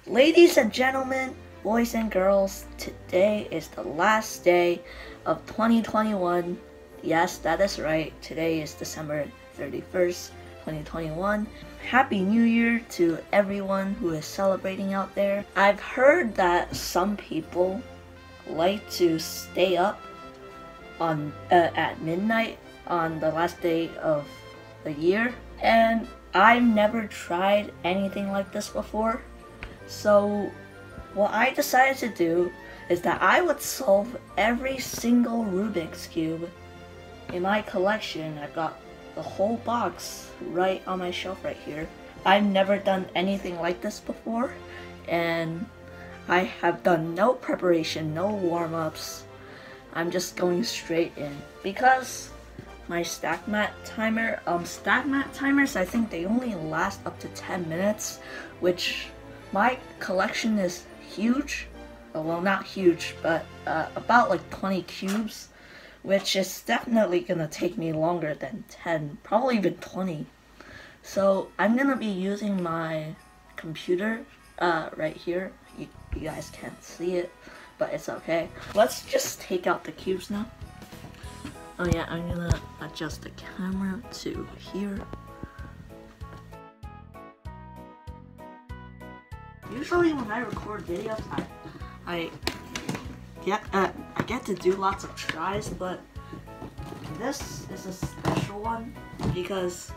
Ladies and gentlemen, boys and girls, today is the last day of 2021. Yes, that is right. Today is December 31st, 2021. Happy New Year to everyone who is celebrating out there. I've heard that some people like to stay up on at midnight on the last day of the year, and I've never tried anything like this before. So what I decided to do is that I would solve every single Rubik's Cube in my collection. I've got the whole box right on my shelf right here. I've never done anything like this before, and I have done no preparation, no warm-ups. I'm just going straight in because my stack mat timers, I think they only last up to 10 minutes, which my collection is huge. Well, not huge, but about like 20 cubes, which is definitely gonna take me longer than 10, probably even 20. So I'm gonna be using my computer right here. You guys can't see it, but it's okay. Let's just take out the cubes now. Oh yeah, I'm gonna adjust the camera to here. Usually when I record videos, I get to do lots of tries, but this is a special one because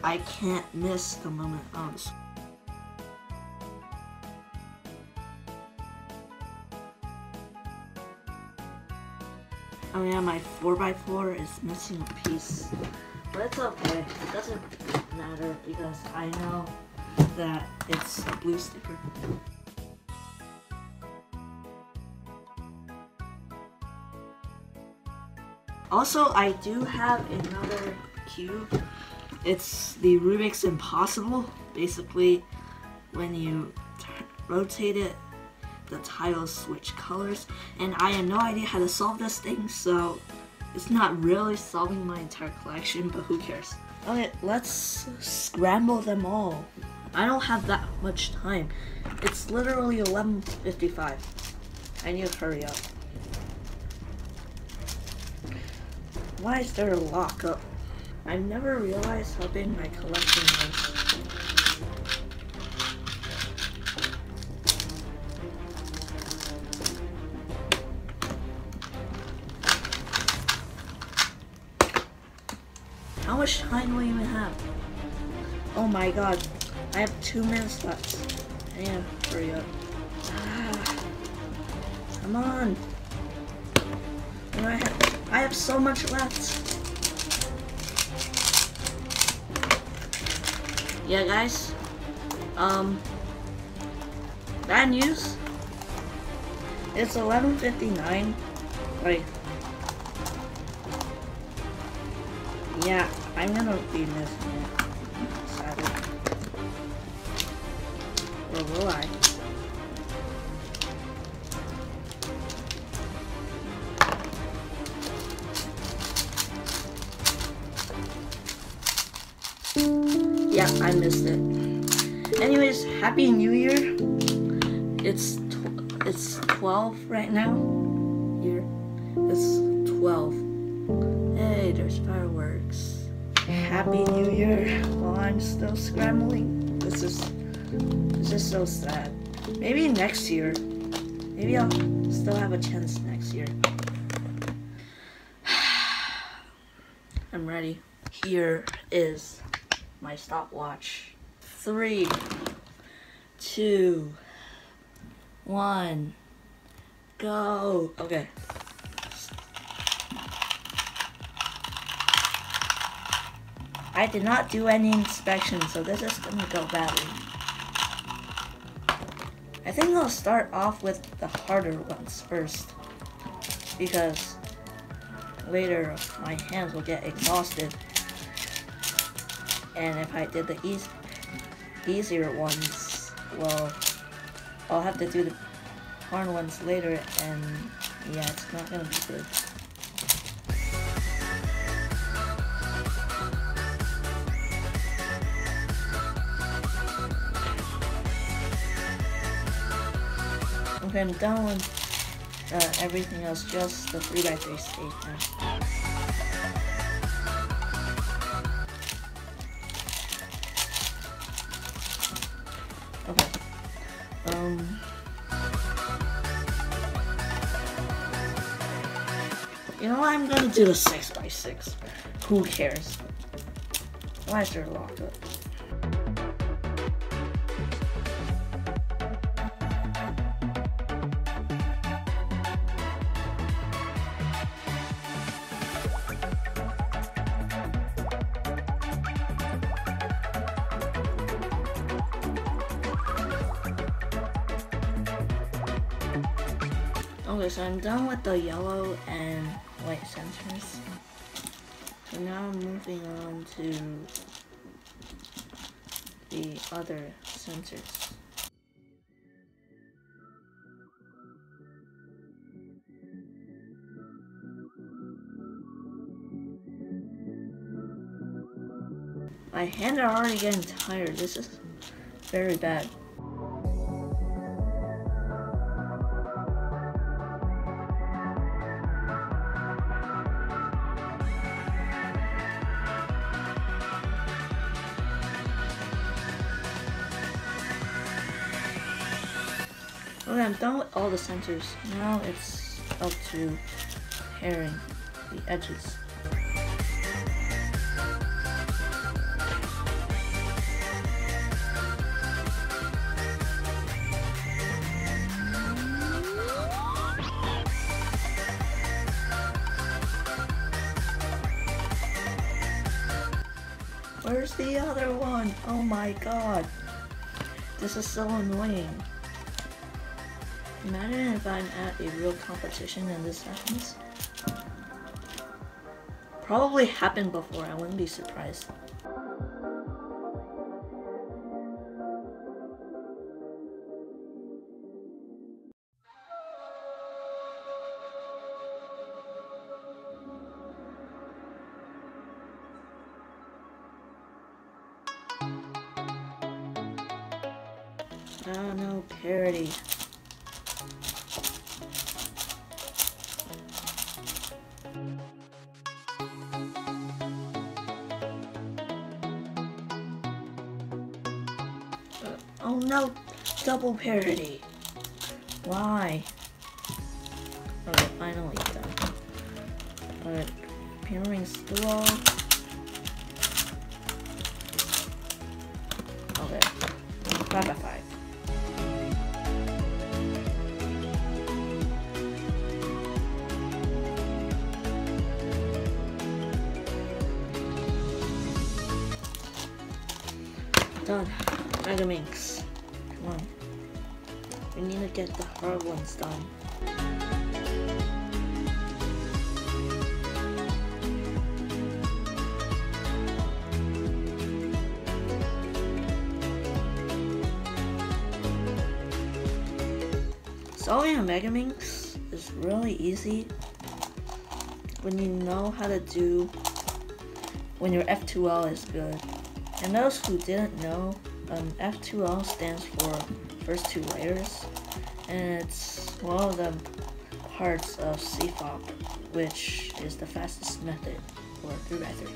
I can't miss the moment on the screen. Oh yeah, my 4x4 is missing a piece, but it's okay. It doesn't matter because I know that it's a blue sticker. Also, I do have another cube. It's the Rubik's Impossible. Basically, when you rotate it, the tiles switch colors, and I have no idea how to solve this thing, so it's not really solving my entire collection, but who cares. Okay, let's scramble them all. I don't have that much time. It's literally 11:55. I need to hurry up. Why is there a lockup? I never realized how big my collection was. How much time do we even have? Oh my god, I have 2 minutes left. I need to hurry up. Come on. And I have so much left. Yeah guys, bad news. It's 11:59. Like, yeah, I'm gonna be missing it, sadly. Or will I? Yeah, I missed it. Anyways, Happy New Year. It's 12 right now. Here, it's 12. Hey, there's fireworks. Happy New Year while I'm still scrambling. This is so sad. Maybe next year. Maybe I'll still have a chance next year. I'm ready. Here is my stopwatch. 3, 2, 1, go. Okay. I did not do any inspection, so this is gonna go badly. I think I'll start off with the harder ones first, because later my hands will get exhausted. And if I did the easier ones, well, I'll have to do the hard ones later, and yeah, it's not gonna be good. Okay, I'm done with everything else, just the 3x3 stage now. Okay. You know what? I'm gonna do the 6x6. Who cares? Why is there a lockup? Okay, so I'm done with the yellow and white sensors. So now I'm moving on to the other sensors. My hands are already getting tired. This is very bad. Okay, I'm done with all the sensors. Now it's up to pairing the edges. Where's the other one? Oh my god. This is so annoying. Imagine if I'm at a real competition and this happens. Probably happened before, I wouldn't be surprised. Oh no, parody. Oh no, double parody. Why? Okay, finally done. Alright, pairing slow. Okay, 5x5. Done. Mega Minx. Come on. We need to get the hard ones done. Solving a Mega Minx is really easy when you know how to do when your F2L is good. And those who didn't know, F2L stands for first two layers, and it's one of the parts of CFOP, which is the fastest method for 3x3.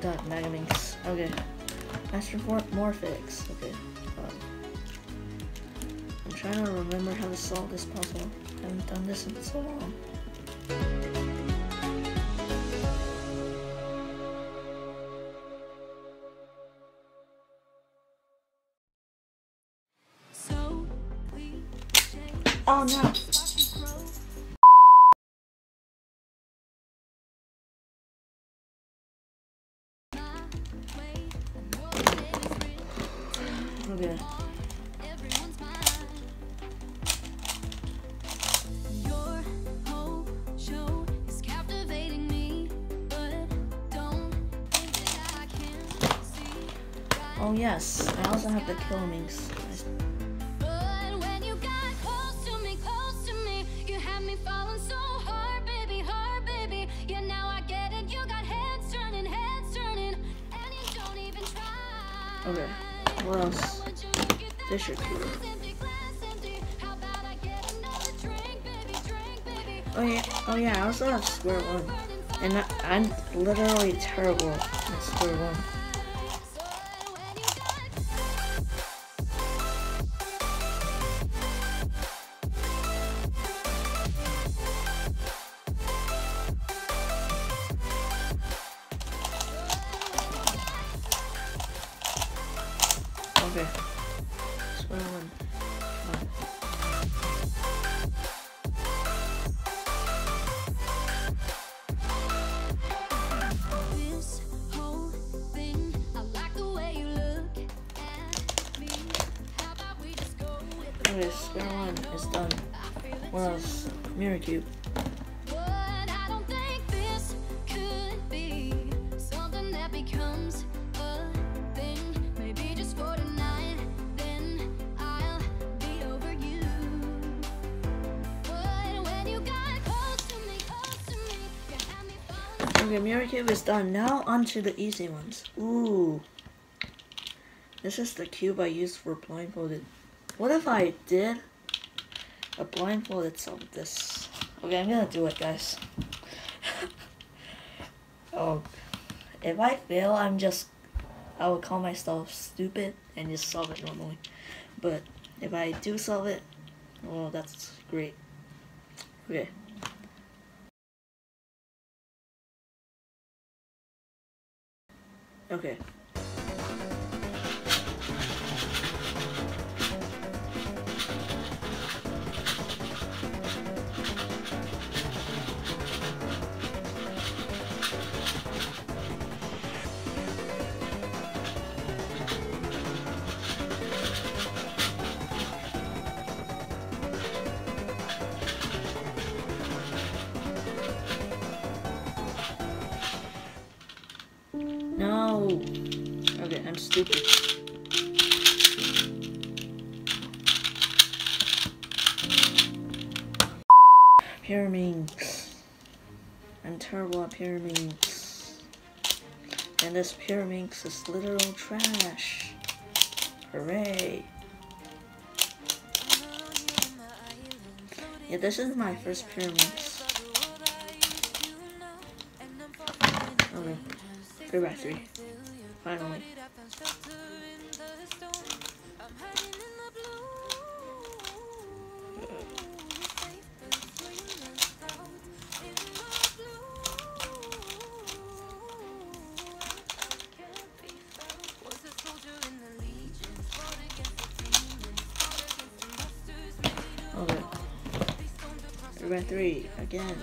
Done, Mega Minx. Okay. Master Morphics. Okay. I'm trying to remember how to solve this puzzle. I haven't done this in so long. Oh no! Okay. Oh yes, I also have the Kill Minx. Yeah, now I get it. You got heads turning, and you don't even try. Okay, what else? Fisher cube. Oh yeah, I also have square one. And I'm literally terrible at square one. Okay. Square one. Okay, square one is done. What else? Mirror cube. Okay, mirror cube is done. Now onto the easy ones. Ooh. This is the cube I used for blindfolded. What if I did a blindfolded solve this? Okay, I'm gonna do it, guys. Oh, if I fail, I will call myself stupid and just solve it normally. But if I do solve it, well, that's great. Okay. Okay. No. Okay, I'm stupid. Pyramids. I'm terrible at pyramids. And this pyramids is literal trash. Hooray. Yeah, this is my first pyramids. Okay. 3x3. Finally. Okay. 3x3 again.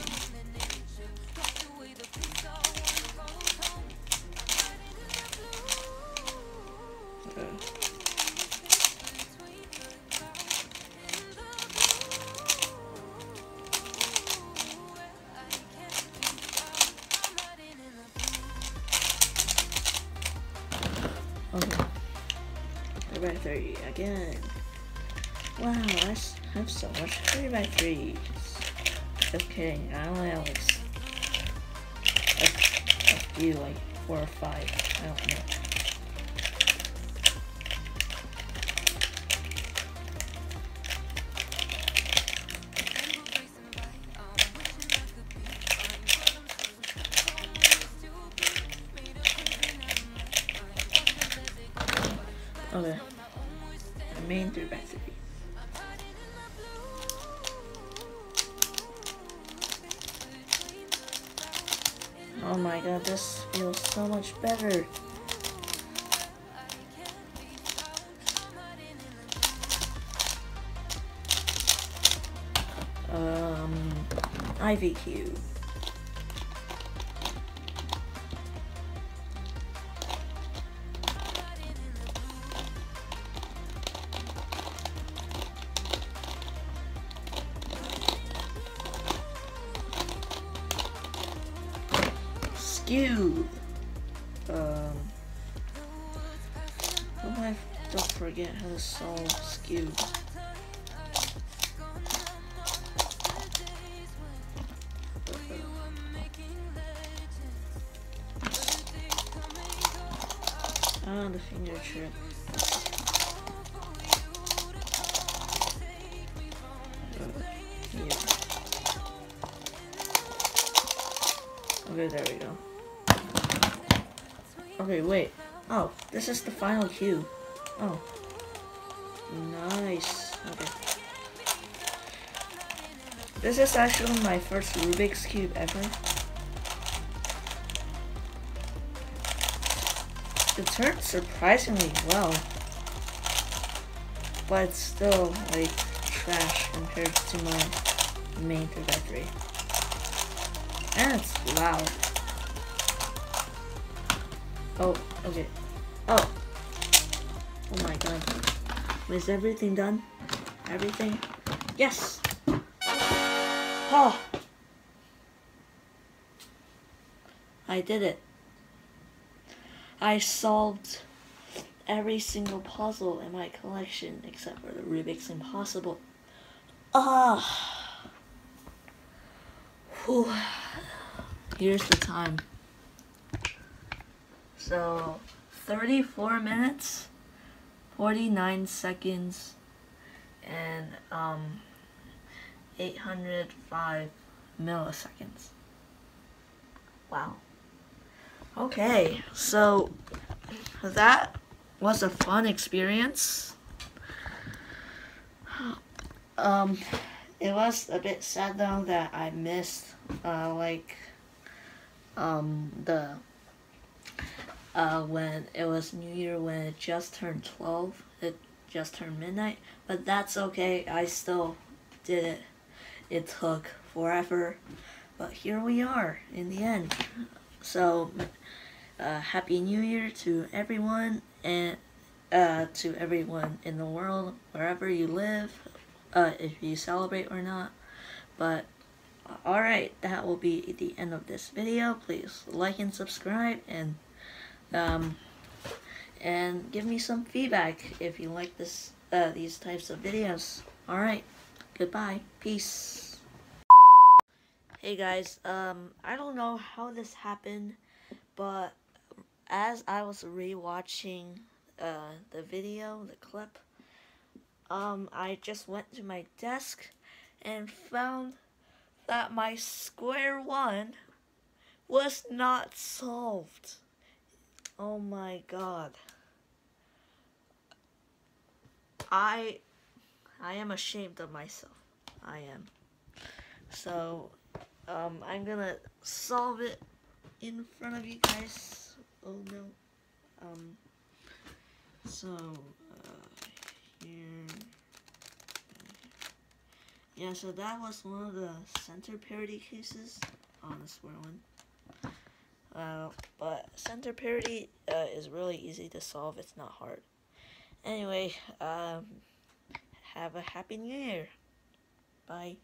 Okay. 3x3 again. Wow, I have so much 3x3s. Just kidding, I only have like a few, like 4 or 5. I don't know. Okay. The main 3x3. Oh my god, this feels so much better. Ivy cube. Skew. Hope I don't forget how to solve skew. Oh, the finger trip. Yeah. Okay, there we go. Okay, wait. Oh, this is the final cube. Oh. Nice. Okay. This is actually my first Rubik's Cube ever. It turned surprisingly well. But it's still, like, trash compared to my main trajectory. And it's loud. Oh, okay. Oh. Oh my god. Is everything done? Everything? Yes! Oh! I did it. I solved every single puzzle in my collection except for the Rubik's Impossible. Ah! Whew. Here's the time. So, 34 minutes, 49 seconds, and 805 milliseconds. Wow. Okay, so that was a fun experience. It was a bit sad though that I missed when it was New Year, when it just turned 12, it just turned midnight, but that's okay, I still did it. It took forever, but here we are in the end. So, Happy New Year to everyone, and to everyone in the world, wherever you live, if you celebrate or not. But alright, that will be the end of this video. Please like and subscribe, and give me some feedback if you like these types of videos. Alright, goodbye, peace. Hey guys, I don't know how this happened, but as I was rewatching the video, the clip, I just went to my desk and found that my square one was not solved. Oh my god. I am ashamed of myself. I am. So, I'm gonna solve it in front of you guys. Oh no. Here. Yeah, so that was one of the center parity cases on the square one. But center parity is really easy to solve. It's not hard. Anyway, have a happy new year. Bye.